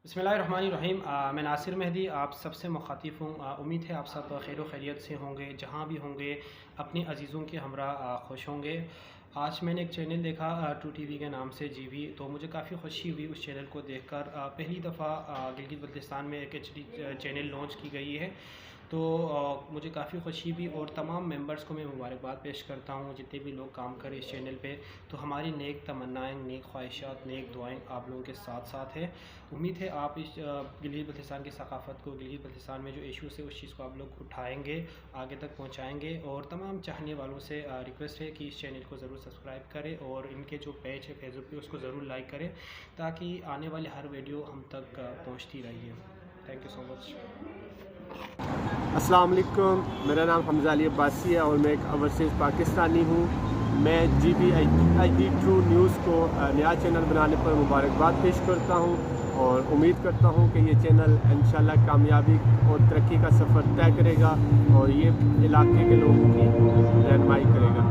बिस्मिल्लाहिर्रहमानिर्रहीम। मैं नासिर मेहदी आप सबसे मुखातिब हूँ। उम्मीद है आप सब खैर खैरियत से होंगे, जहाँ भी होंगे अपने अजीज़ों के हमरा खुश होंगे। आज मैंने एक चैनल देखा टू टीवी के नाम से जीवी, तो मुझे काफ़ी खुशी हुई उस चैनल को देखकर। पहली दफ़ा गिलगित बल्तिस्तान में एक HD चैनल लॉन्च की गई है, तो मुझे काफ़ी खुशी हुई और तमाम मेंबर्स को मैं मुबारकबाद पेश करता हूँ, जितने भी लोग काम करें इस चैनल पे। तो हमारी नेक तमन्नाएँ, नेक ख्वाहिशात, नेक दुआएँ आप लोगों के साथ साथ है। उम्मीद है आप इस गिलगित बल्तिस्तान की सकाफ़त को, गिलगित बल्तिस्तान में जो इशूज़ है उस चीज़ को आप लोग उठाएँगे, आगे तक पहुँचाएँगे। और तमाम चाहने वालों से रिक्वेस्ट है कि इस चैनल को ज़रूर सब्सक्राइब करें और इनके जो पेज है फेसबुक पे उसको ज़रूर लाइक करें, ताकि आने वाली हर वीडियो हम तक पहुँचती रही है। Thank you so much. अस्सलाम वालेकुम, मेरा नाम हमज़ा अली अब्बासी है और मैं एक ओवरसीज़ पाकिस्तानी हूँ। मैं GBHD ट्रू न्यूज़ को नया चैनल बनाने पर मुबारकबाद पेश करता हूँ और उम्मीद करता हूँ कि ये चैनल इंशाल्लाह कामयाबी और तरक्की का सफ़र तय करेगा और ये इलाके के लोगों की रहनुमाई करेगा।